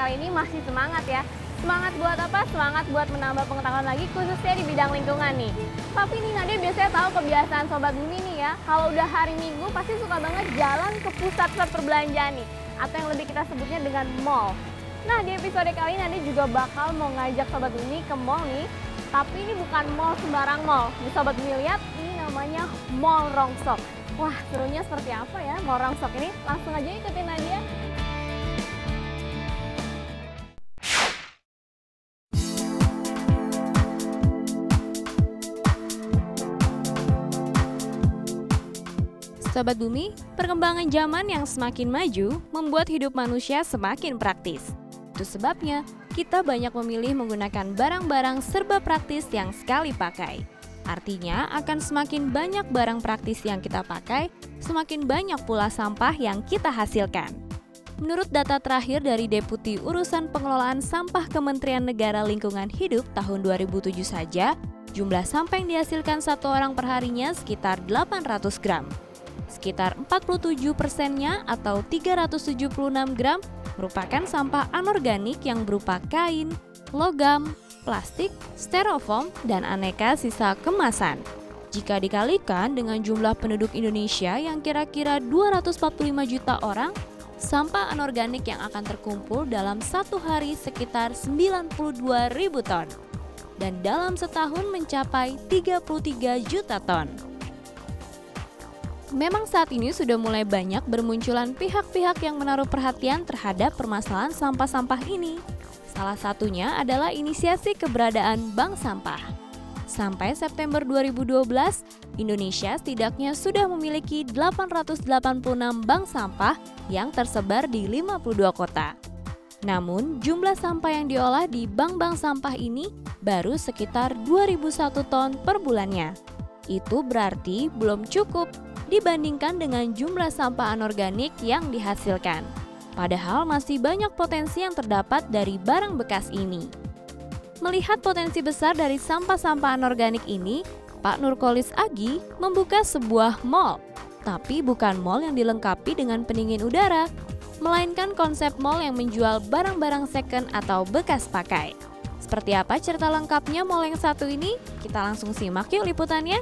kali ini masih semangat ya. Semangat buat apa? Semangat buat menambah pengetahuan lagi khususnya di bidang lingkungan nih. Tapi nih Nadia biasanya tahu kebiasaan Sobat Bumi nih ya. Kalau udah hari Minggu pasti suka banget jalan ke pusat-pusat perbelanjaan nih. Atau yang lebih kita sebutnya dengan mall. Nah di episode kali ini Nadia juga bakal mau ngajak Sobat Bumi ke mall nih. Tapi ini bukan mall sembarang mall. Nih Sobat Bumi lihat ini namanya Mall Rongsok. Wah serunya seperti apa ya Mall Rongsok ini? Langsung aja ikutin Nadia. Sobat Bumi, perkembangan zaman yang semakin maju membuat hidup manusia semakin praktis. Itu sebabnya kita banyak memilih menggunakan barang-barang serba praktis yang sekali pakai. Artinya akan semakin banyak barang praktis yang kita pakai, semakin banyak pula sampah yang kita hasilkan. Menurut data terakhir dari Deputi Urusan Pengelolaan Sampah Kementerian Negara Lingkungan Hidup tahun 2007 saja, jumlah sampah yang dihasilkan satu orang perharinya sekitar 800 gram. Sekitar 47%-nya atau 376 gram merupakan sampah anorganik yang berupa kain, logam, plastik, styrofoam, dan aneka sisa kemasan. Jika dikalikan dengan jumlah penduduk Indonesia yang kira-kira 245 juta orang, sampah anorganik yang akan terkumpul dalam satu hari sekitar 92.000 ton. Dan dalam setahun mencapai 33 juta ton. Memang saat ini sudah mulai banyak bermunculan pihak-pihak yang menaruh perhatian terhadap permasalahan sampah-sampah ini. Salah satunya adalah inisiasi keberadaan bank sampah. Sampai September 2012, Indonesia setidaknya sudah memiliki 886 bank sampah yang tersebar di 52 kota. Namun, jumlah sampah yang diolah di bank-bank sampah ini baru sekitar 2001 ton per bulannya. Itu berarti belum cukup dibandingkan dengan jumlah sampah anorganik yang dihasilkan. Padahal masih banyak potensi yang terdapat dari barang bekas ini. Melihat potensi besar dari sampah-sampah anorganik ini, Pak Nurkolis Agi membuka sebuah mall. Tapi bukan mall yang dilengkapi dengan pendingin udara, melainkan konsep mall yang menjual barang-barang second atau bekas pakai. Seperti apa cerita lengkapnya mall yang satu ini? Kita langsung simak yuk liputannya.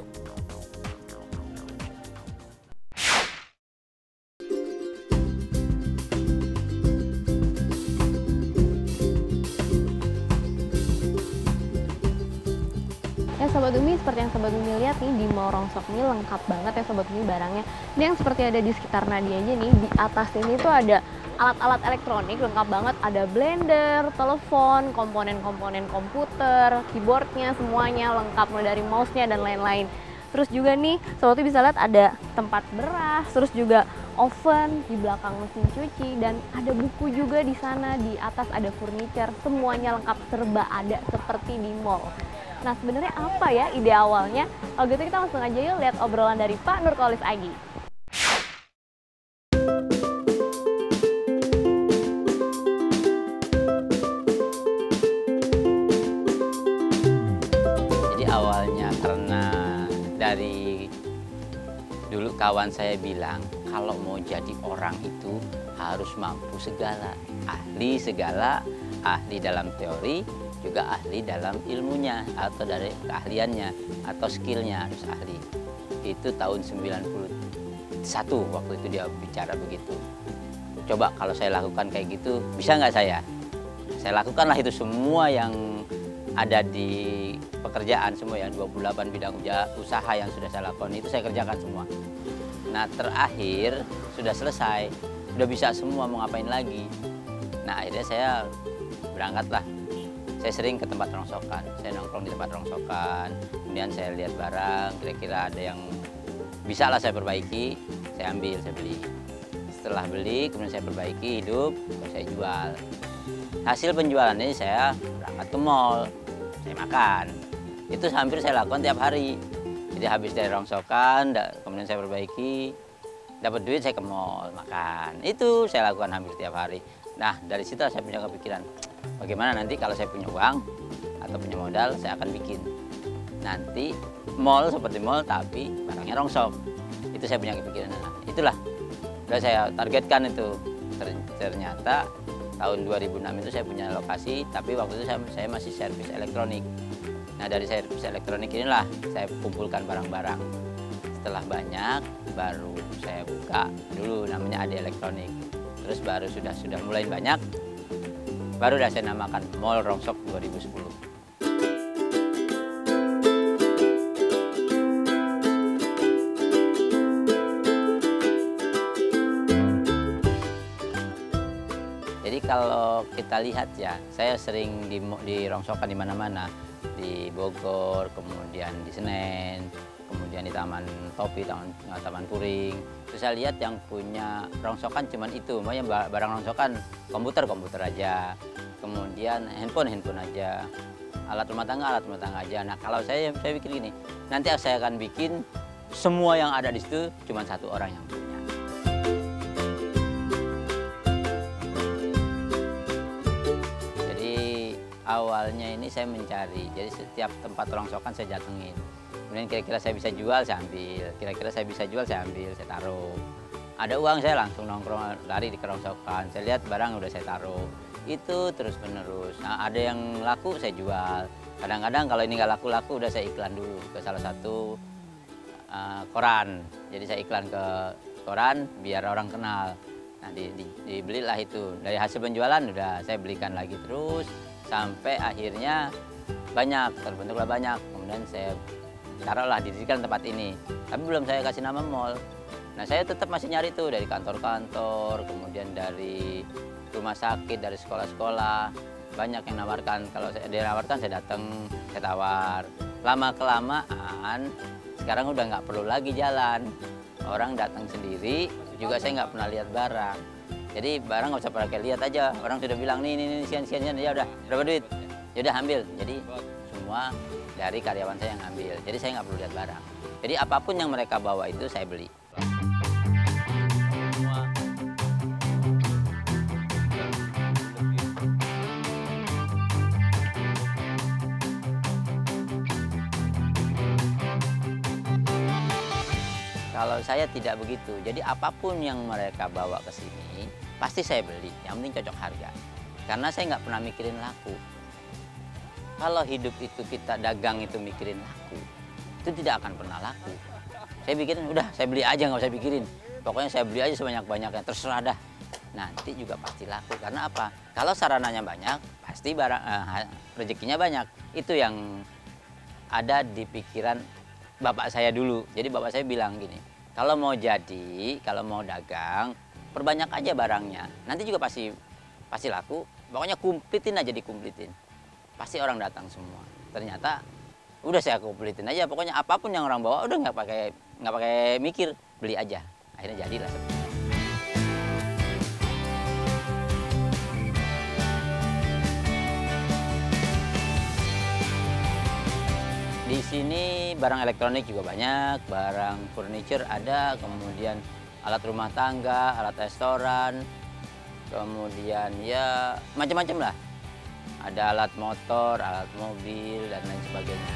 Ya Sobat Bumi, seperti yang Sobat Bumi lihat nih di Mall Rongsok ini lengkap banget ya Sobat Bumi barangnya. Ini yang seperti ada di sekitar Nadia aja nih, di atas ini tuh ada alat-alat elektronik lengkap banget. Ada blender, telepon, komponen-komponen komputer, keyboardnya semuanya lengkap mulai dari mouse-nya dan lain-lain. Terus juga nih Sobat Bumi bisa lihat ada tempat beras, terus juga oven di belakang mesin cuci, dan ada buku juga di sana. Di atas ada furniture, semuanya lengkap serba ada seperti di mall. Nah sebenarnya apa ya ide awalnya? Kalau gitu kita langsung aja yuk lihat obrolan dari Pak Nurkolis Agi. Jadi awalnya karena dari dulu kawan saya bilang kalau mau jadi orang itu harus mampu segala, ahli dalam teori, juga ahli dalam ilmunya atau dari keahliannya atau skillnya harus ahli. Itu tahun 91 waktu itu dia bicara begitu. Coba kalau saya lakukan kayak gitu, bisa nggak saya? Saya lakukanlah itu semua yang ada di pekerjaan semua ya, 28 bidang usaha yang sudah saya lakukan itu saya kerjakan semua. Nah terakhir sudah selesai, sudah bisa semua, mau ngapain lagi. Nah akhirnya saya berangkatlah. Saya sering ke tempat rongsokan, saya nongkrong di tempat rongsokan, kemudian saya lihat barang, kira-kira ada yang bisa lah saya perbaiki, saya ambil, saya beli. Setelah beli, kemudian saya perbaiki, hidup, saya jual. Hasil penjualan ini saya berangkat ke mall, saya makan. Itu hampir saya lakukan tiap hari. Jadi habis dari rongsokan, kemudian saya perbaiki, dapat duit saya ke mall, makan. Itu saya lakukan hampir tiap hari. Nah dari situ saya punya kepikiran, bagaimana nanti kalau saya punya uang atau punya modal, saya akan bikin nanti mall seperti mall tapi barangnya rongsok. Itu saya punya kepikiran. Nah, itulah udah saya targetkan itu. Ternyata tahun 2006 itu saya punya lokasi, tapi waktu itu saya masih servis elektronik. Nah, dari servis elektronik inilah saya kumpulkan barang-barang. Setelah banyak, baru saya buka dulu namanya AD Elektronik. Terus baru sudah mulai banyak, baru saya namakan Mall Rongsok 2010. Jadi kalau kita lihat ya, saya sering di rongsokan di mana-mana, di Bogor, kemudian di Senen, kemudian di Taman Topi, Taman Puring. Terus saya lihat yang punya rongsokan cuman itu, yang barang rongsokan komputer aja, kemudian handphone aja, alat rumah tangga aja. Nah kalau saya pikir gini, nanti saya akan bikin semua yang ada di situ cuma satu orang yang punya. Awalnya ini saya mencari, jadi setiap tempat rongsokan saya datengin. Kemudian kira-kira saya bisa jual, saya ambil. Kira-kira saya bisa jual, saya ambil, saya taruh. Ada uang, saya langsung nongkrong, lari di kerongsokan. Saya lihat barang udah saya taruh. Itu terus-menerus. Nah, ada yang laku, saya jual. Kadang-kadang kalau ini nggak laku-laku, udah saya iklan dulu ke salah satu koran. Jadi saya iklan ke koran, biar orang kenal. Nah, dibelilah itu. Dari hasil penjualan, udah saya belikan lagi terus. Sampai akhirnya terbentuklah banyak. Kemudian saya taruhlah, didirikan tempat ini. Tapi belum saya kasih nama mall. Nah saya tetap masih nyari tuh dari kantor-kantor, kemudian dari rumah sakit, dari sekolah-sekolah. Banyak yang nawarkan. Kalau dia nawarkan saya datang, saya tawar. Lama-kelamaan sekarang udah nggak perlu lagi jalan. Orang datang sendiri, juga saya nggak pernah lihat barang. Jadi barang nggak usah pakai lihat aja, orang sudah bilang nih sekian, ya udah berapa duit, ya udah ambil. Jadi semua dari karyawan saya yang ambil, jadi saya nggak perlu lihat barang. Jadi apapun yang mereka bawa itu saya beli. Kalau saya tidak begitu, jadi apapun yang mereka bawa ke sini, pasti saya beli, yang penting cocok harga. Karena saya nggak pernah mikirin laku. Kalau hidup itu kita dagang itu mikirin laku, itu tidak akan pernah laku. Saya pikirin, udah saya beli aja, nggak usah pikirin. Pokoknya saya beli aja sebanyak-banyaknya, terserah dah. Nanti juga pasti laku, karena apa? Kalau sarananya banyak, pasti rezekinya banyak. Itu yang ada di pikiran bapak saya dulu. Jadi bapak saya bilang gini, kalau mau dagang, perbanyak aja barangnya. Nanti juga pasti laku. Pokoknya kumplitin aja, dikumplitin. Pasti orang datang semua. Ternyata udah saya kumplitin aja. Pokoknya apapun yang orang bawa udah nggak pakai mikir, beli aja. Akhirnya jadilah seperti itu. Di sini barang elektronik juga banyak, barang furniture ada, kemudian alat rumah tangga, alat restoran, kemudian ya macam-macam lah. Ada alat motor, alat mobil, dan lain sebagainya.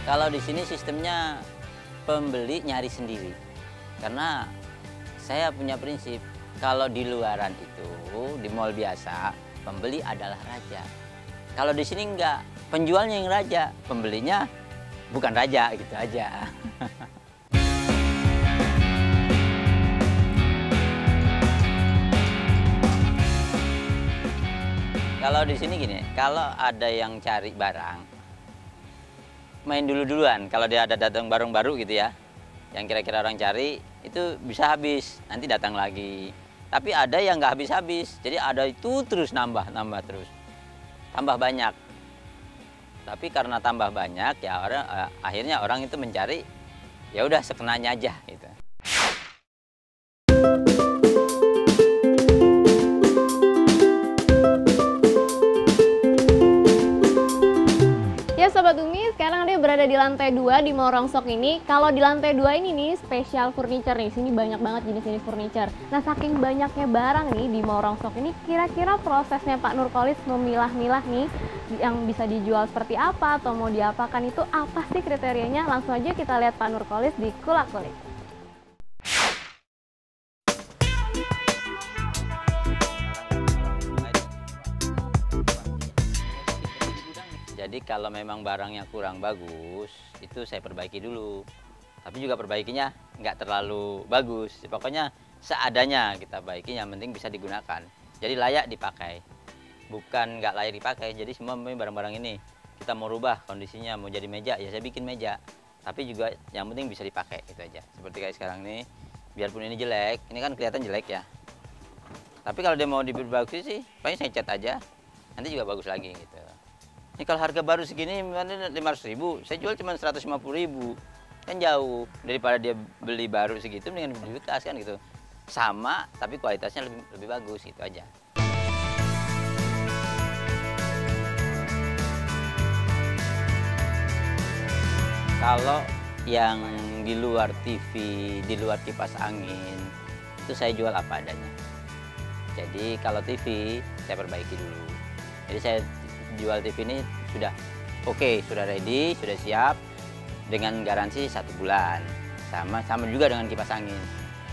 Kalau di sini sistemnya pembeli nyari sendiri, karena saya punya prinsip, kalau di luaran itu, di mall biasa, pembeli adalah raja. Kalau di sini enggak, penjualnya yang raja, pembelinya bukan raja, gitu aja. Kalau di sini gini, kalau ada yang cari barang, main duluan. Kalau dia ada datang barang baru gitu ya, yang kira-kira orang cari, itu bisa habis, nanti datang lagi. Tapi ada yang nggak habis-habis, jadi ada itu terus nambah terus, tambah banyak. Tapi karena tambah banyak ya akhirnya orang itu mencari, ya udah sekenanya aja gitu. Ya Sobat Umi, sekarang dia berada berada di lantai 2 di Morongsok ini. Kalau di lantai 2 ini nih spesial furniture nih. Sini banyak banget jenis-jenis furniture. Nah, saking banyaknya barang nih di Morongsok ini, kira-kira prosesnya Pak Nurkolis memilah-milah nih yang bisa dijual seperti apa atau mau diapakan itu apa sih kriterianya? Langsung aja kita lihat Pak Nurkolis di Kulak Kulik. Jadi kalau memang barangnya kurang bagus, itu saya perbaiki dulu. Tapi juga perbaikinya nggak terlalu bagus. Pokoknya seadanya kita baiki, yang penting bisa digunakan. Jadi layak dipakai. Bukan nggak layak dipakai, jadi semua barang-barang ini kita mau rubah kondisinya, mau jadi meja, ya saya bikin meja. Tapi juga yang penting bisa dipakai, itu aja. Seperti kayak sekarang nih, biarpun ini jelek, ini kan kelihatan jelek ya. Tapi kalau dia mau diperbaiki sih, paling saya cat aja, nanti juga bagus lagi gitu. Ini kalau harga baru segini 500.000, saya jual cuma 150.000. Kan jauh daripada dia beli baru segitu, mendingan beli bekas kan gitu. Sama tapi kualitasnya lebih bagus, itu aja. Kalau yang di luar TV, di luar kipas angin, itu saya jual apa adanya. Jadi kalau TV saya perbaiki dulu. Jadi saya jual TV ini sudah oke, sudah ready, sudah siap dengan garansi 1 bulan. Sama juga dengan kipas angin.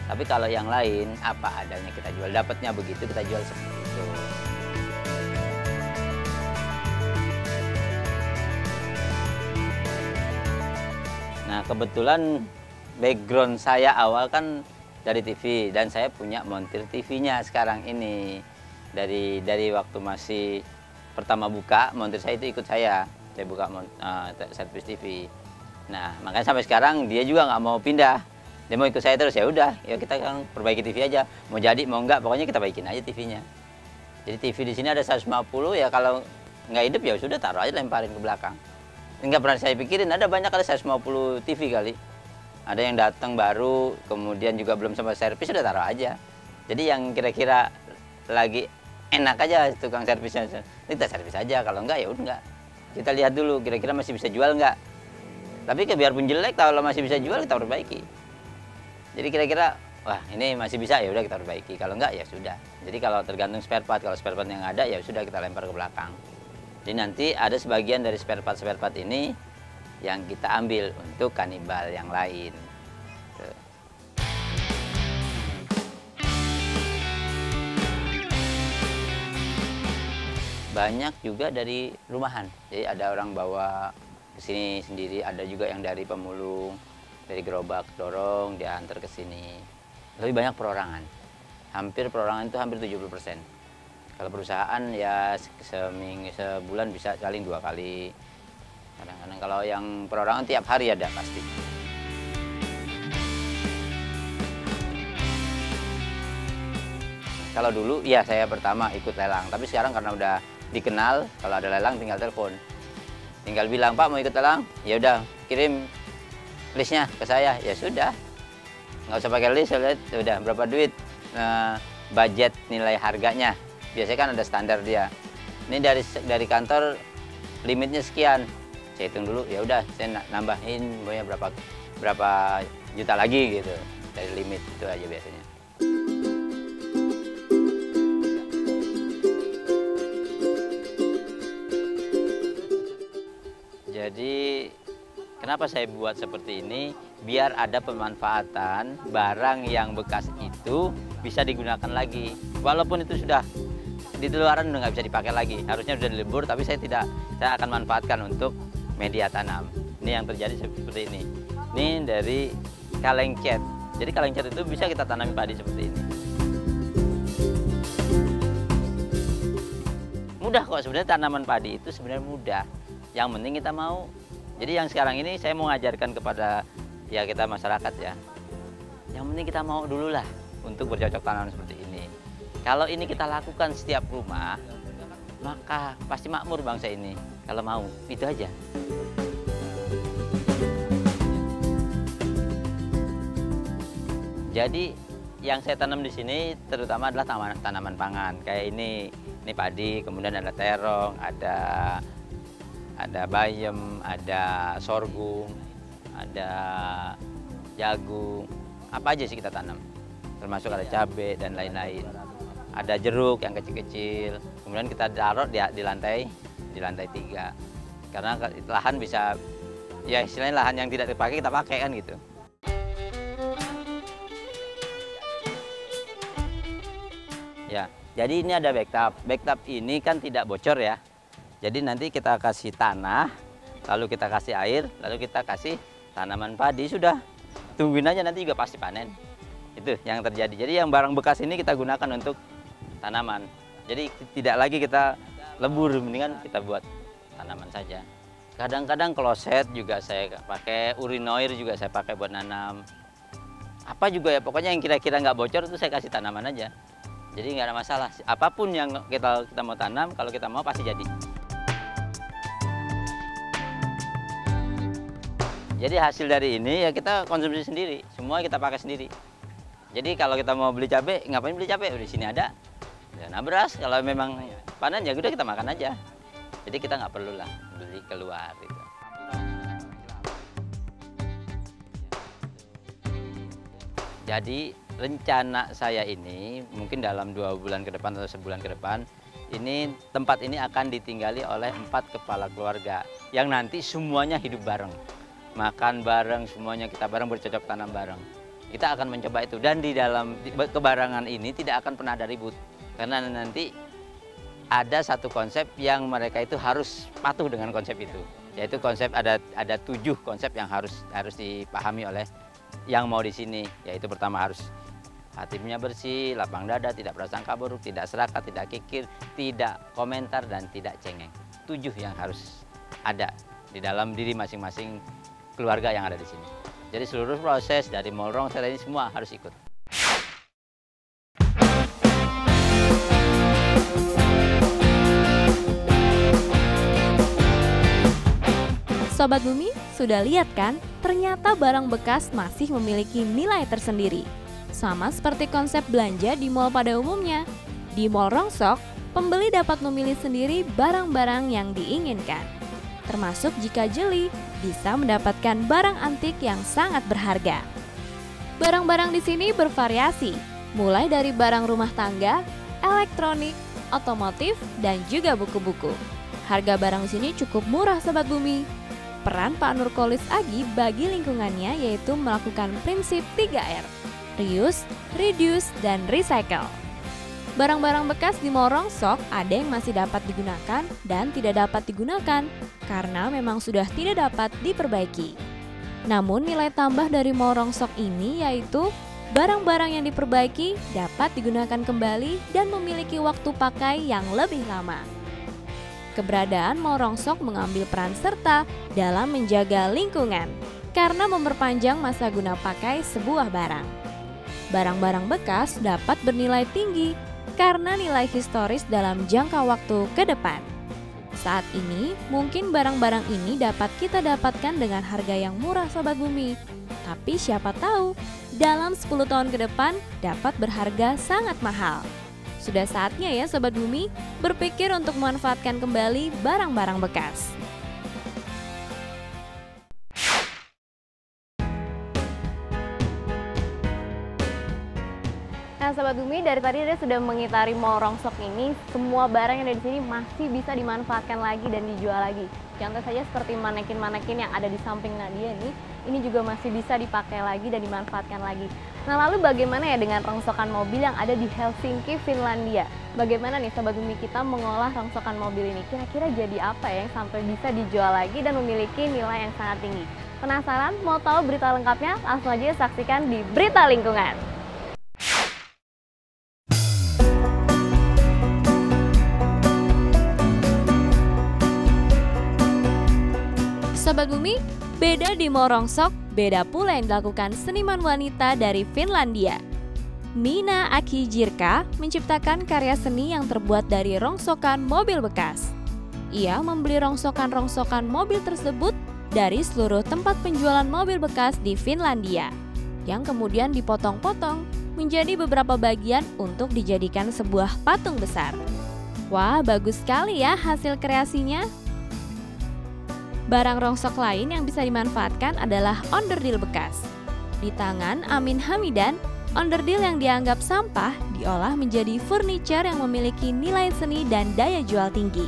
Tapi kalau yang lain apa adanya kita jual, dapatnya begitu kita jual seperti itu. Nah, kebetulan background saya awal kan dari TV dan saya punya montir TV-nya sekarang ini. Dari waktu masih pertama buka, montir saya itu ikut saya buka servis TV. Nah, makanya sampai sekarang dia juga nggak mau pindah, dia mau ikut saya terus. Ya udah, ya kita kan perbaiki TV aja, mau jadi mau nggak, pokoknya kita baikin aja TV-nya. Jadi TV di sini ada 150, ya kalau nggak hidup ya sudah taruh aja, lemparin ke belakang. Nggak pernah saya pikirin, ada banyak kali 150 TV kali. Ada yang datang baru, kemudian juga belum sempat servis, sudah taruh aja. Jadi yang kira-kira lagi enak aja tukang servisnya, kita servis aja, kalau enggak ya udah enggak. Kita lihat dulu kira-kira masih bisa jual enggak. Tapi biarpun jelek, kalau masih bisa jual kita perbaiki. Jadi kira-kira wah ini masih bisa, ya udah kita perbaiki, kalau enggak ya sudah. Jadi kalau tergantung spare part, kalau spare part yang ada ya sudah kita lempar ke belakang. Jadi nanti ada sebagian dari spare part ini yang kita ambil untuk kanibal yang lain. Banyak juga dari rumahan, jadi ada orang bawa ke sini sendiri, ada juga yang dari pemulung, dari gerobak dorong dia antar ke sini. Lebih banyak perorangan, hampir perorangan itu hampir 70%. Kalau perusahaan ya sebulan bisa saling 2 kali. Kadang-kadang kalau yang perorangan tiap hari ada pasti. Kalau dulu ya saya pertama ikut lelang, tapi sekarang karena udah dikenal, kalau ada lelang tinggal telepon, tinggal bilang Pak mau ikut lelang, ya udah kirim listnya ke saya, ya sudah, nggak usah pakai list, saya lihat udah berapa duit, budget nilai harganya, biasanya kan ada standar dia, ini dari kantor limitnya sekian, saya hitung dulu, ya udah saya nambahin pokoknya berapa juta lagi gitu dari limit, itu aja biasanya. Jadi kenapa saya buat seperti ini? Biar ada pemanfaatan barang yang bekas itu bisa digunakan lagi. Walaupun itu sudah di luaran udah nggak bisa dipakai lagi, harusnya sudah dilebur, tapi saya akan manfaatkan untuk media tanam. Ini yang terjadi seperti ini. Ini dari kaleng cat. Jadi kaleng cat itu bisa kita tanami padi seperti ini. Mudah kok sebenarnya, tanaman padi itu sebenarnya mudah. Yang penting kita mau. Jadi yang sekarang ini saya mau ngajarkan kepada ya kita masyarakat ya. Yang penting kita mau dulu lah untuk bercocok tanam seperti ini. Kalau ini kita lakukan setiap rumah, maka pasti makmur bangsa ini. Kalau mau, itu aja. Jadi yang saya tanam di sini terutama adalah tanaman pangan. Kayak ini padi, kemudian ada terong, ada ada bayam, ada sorghum, ada jagung, apa aja sih kita tanam. Termasuk ada cabai dan lain-lain. Ada jeruk yang kecil-kecil. Kemudian kita taruh di lantai 3. Karena lahan bisa, ya istilahnya lahan yang tidak dipakai kita pakai kan gitu. Ya, jadi ini ada backtub. Backtub ini kan tidak bocor ya. Jadi nanti kita kasih tanah, lalu kita kasih air, lalu kita kasih tanaman padi, sudah. Tungguin aja, nanti juga pasti panen. Itu yang terjadi. Jadi yang barang bekas ini kita gunakan untuk tanaman. Jadi tidak lagi kita lebur, mendingan kita buat tanaman saja. Kadang-kadang kloset juga saya pakai, urinoir juga saya pakai buat nanam. Apa juga ya, pokoknya yang kira-kira nggak bocor itu saya kasih tanaman aja. Jadi nggak ada masalah. Apapun yang kita mau tanam, kalau kita mau pasti jadi. Jadi hasil dari ini ya kita konsumsi sendiri, semua kita pakai sendiri. Jadi kalau kita mau beli cabai, ngapain beli cabai? Di sini ada. Nah beras, kalau memang panen ya udah kita makan aja. Jadi kita nggak perlu lah beli keluar gitu. Jadi rencana saya ini mungkin dalam 2 bulan ke depan atau sebulan ke depan, ini tempat ini akan ditinggali oleh 4 kepala keluarga yang nanti semuanya hidup bareng, makan bareng, semuanya kita bareng, bercocok tanam bareng. Kita akan mencoba itu, dan di dalam kebarengan ini tidak akan pernah ada ribut, karena nanti ada satu konsep yang mereka itu harus patuh dengan konsep itu, yaitu konsep ada 7 konsep yang harus dipahami oleh yang mau di sini, yaitu pertama harus hatinya bersih, lapang dada, tidak prasangka buruk, tidak serakah, tidak kikir, tidak komentar, dan tidak cengeng. 7 yang harus ada di dalam diri masing-masing keluarga yang ada di sini. Jadi seluruh proses dari molrong ini semua harus ikut. Sobat Bumi, sudah lihat kan? Ternyata barang bekas masih memiliki nilai tersendiri. Sama seperti konsep belanja di mal pada umumnya. Di Mall Rongsok, pembeli dapat memilih sendiri barang-barang yang diinginkan. Termasuk jika jeli, bisa mendapatkan barang antik yang sangat berharga. Barang-barang di sini bervariasi, mulai dari barang rumah tangga, elektronik, otomotif, dan juga buku-buku. Harga barang di sini cukup murah, Sobat Bumi. Peran Pak Nurkolis Agi bagi lingkungannya yaitu melakukan prinsip 3R, reuse, reduce, dan recycle. Barang-barang bekas di Mall Rongsok ada yang masih dapat digunakan dan tidak dapat digunakan karena memang sudah tidak dapat diperbaiki. Namun nilai tambah dari Mall Rongsok ini yaitu barang-barang yang diperbaiki dapat digunakan kembali dan memiliki waktu pakai yang lebih lama. Keberadaan Mall Rongsok mengambil peran serta dalam menjaga lingkungan karena memperpanjang masa guna pakai sebuah barang. Barang-barang bekas dapat bernilai tinggi karena nilai historis dalam jangka waktu ke depan. Saat ini, mungkin barang-barang ini dapat kita dapatkan dengan harga yang murah, Sobat Bumi. Tapi siapa tahu, dalam 10 tahun ke depan dapat berharga sangat mahal. Sudah saatnya ya Sobat Bumi, berpikir untuk memanfaatkan kembali barang-barang bekas. Nah Sobat Bumi, dari tadi Dede sudah mengitari Mall Rongsok ini, semua barang yang ada di sini masih bisa dimanfaatkan lagi dan dijual lagi. Contoh saja seperti manekin-manekin yang ada di samping Nadia nih, ini juga masih bisa dipakai lagi dan dimanfaatkan lagi. Nah lalu bagaimana ya dengan rongsokan mobil yang ada di Helsinki, Finlandia? Bagaimana nih Sobat Bumi kita mengolah rongsokan mobil ini? Kira-kira jadi apa ya yang sampai bisa dijual lagi dan memiliki nilai yang sangat tinggi? Penasaran? Mau tahu berita lengkapnya? Langsung aja saksikan di Berita Lingkungan. Sobat Bumi, beda di Mall Rongsok, beda pula yang dilakukan seniman wanita dari Finlandia. Mina Akijirka menciptakan karya seni yang terbuat dari rongsokan mobil bekas. Ia membeli rongsokan-rongsokan mobil tersebut dari seluruh tempat penjualan mobil bekas di Finlandia, yang kemudian dipotong-potong menjadi beberapa bagian untuk dijadikan sebuah patung besar. Wah, bagus sekali ya hasil kreasinya. Barang rongsok lain yang bisa dimanfaatkan adalah onderdil bekas. Di tangan Amin Hamidan, onderdil yang dianggap sampah diolah menjadi furniture yang memiliki nilai seni dan daya jual tinggi.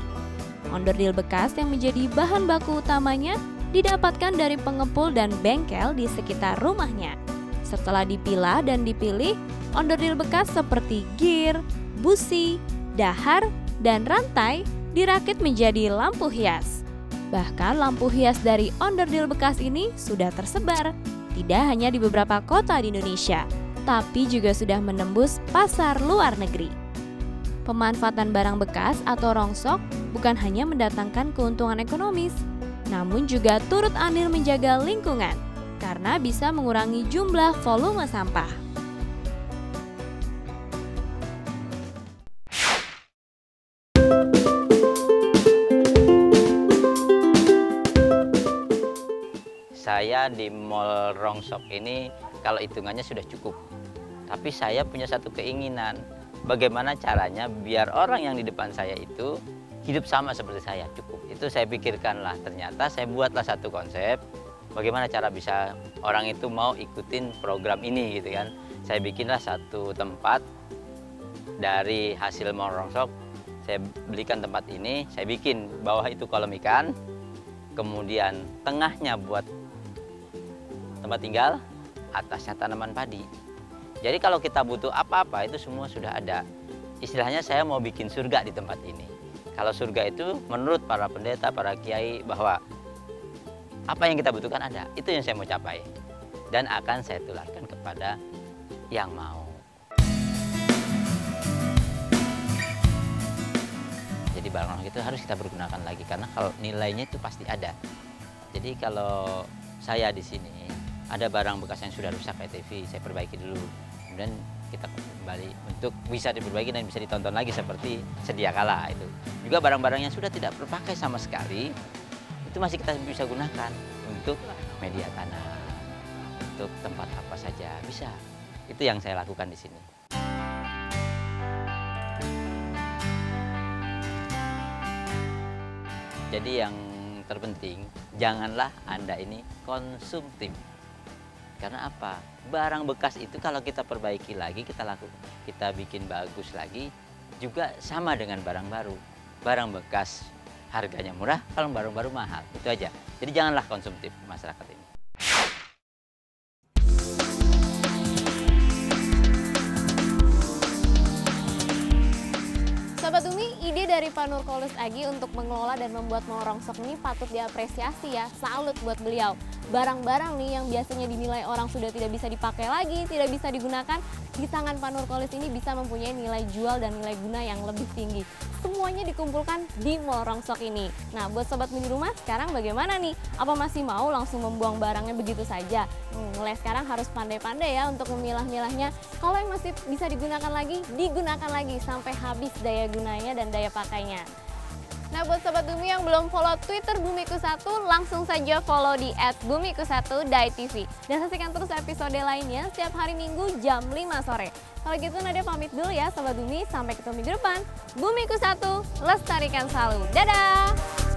Onderdil bekas yang menjadi bahan baku utamanya didapatkan dari pengepul dan bengkel di sekitar rumahnya. Setelah dipilah dan dipilih, onderdil bekas seperti gear, busi, dahar, dan rantai dirakit menjadi lampu hias. Bahkan lampu hias dari onderdil bekas ini sudah tersebar, tidak hanya di beberapa kota di Indonesia, tapi juga sudah menembus pasar luar negeri. Pemanfaatan barang bekas atau rongsok bukan hanya mendatangkan keuntungan ekonomis, namun juga turut andil menjaga lingkungan, karena bisa mengurangi jumlah volume sampah. Saya di Mall Rongsok ini kalau hitungannya sudah cukup. Tapi saya punya satu keinginan, bagaimana caranya biar orang yang di depan saya itu hidup sama seperti saya, cukup. Itu saya pikirkanlah, ternyata saya buatlah satu konsep, bagaimana cara bisa orang itu mau ikutin program ini gitu kan. Saya bikinlah satu tempat dari hasil Mall Rongsok, saya belikan tempat ini, saya bikin bawah itu kolam ikan, kemudian tengahnya buat tempat tinggal, atasnya tanaman padi. Jadi kalau kita butuh apa-apa itu semua sudah ada. Istilahnya saya mau bikin surga di tempat ini. Kalau surga itu menurut para pendeta, para kiai bahwa apa yang kita butuhkan ada. Itu yang saya mau capai. Dan akan saya tularkan kepada yang mau. Jadi barang itu harus kita pergunakan lagi karena kalau nilainya itu pasti ada. Jadi kalau saya di sini ada barang bekas yang sudah rusak kayak TV, saya perbaiki dulu. Kemudian kita kembali untuk bisa diperbaiki dan bisa ditonton lagi seperti sedia kala itu. Juga barang-barang yang sudah tidak terpakai sama sekali, itu masih kita bisa gunakan untuk media tanam, untuk tempat apa saja bisa. Itu yang saya lakukan di sini. Jadi yang terpenting, janganlah Anda ini konsumtif. Karena apa? Barang bekas itu kalau kita perbaiki lagi, kita bikin bagus lagi, juga sama dengan barang baru. Barang bekas harganya murah, kalau barang baru mahal. Itu aja. Jadi janganlah konsumtif masyarakat ini. Sobat Umi, ide dari Pak Nurkolis Agi untuk mengelola dan membuat Mall Rongsok ini patut diapresiasi ya, salut buat beliau. Barang-barang nih yang biasanya dinilai orang sudah tidak bisa dipakai lagi, tidak bisa digunakan, di tangan Pak Nurkolis ini bisa mempunyai nilai jual dan nilai guna yang lebih tinggi. Semuanya dikumpulkan di Mall Rongsok ini. Nah, buat Sobat Umi di rumah, sekarang bagaimana nih? Apa masih mau langsung membuang barangnya begitu saja? Mulai sekarang harus pandai-pandai ya untuk memilah-milahnya. Kalau yang masih bisa digunakan lagi, digunakan lagi sampai habis daya gunanya dan daya pakainya. Nah, buat Sobat Bumi yang belum follow Twitter Bumiku1, langsung saja follow di @bumiku1.tv. Dan saksikan terus episode lainnya setiap hari Minggu jam 5 sore. Kalau gitu Nadia pamit dulu ya Sobat Bumi, sampai ketemu minggu depan. Bumiku1, lestarikan selalu. Dadah!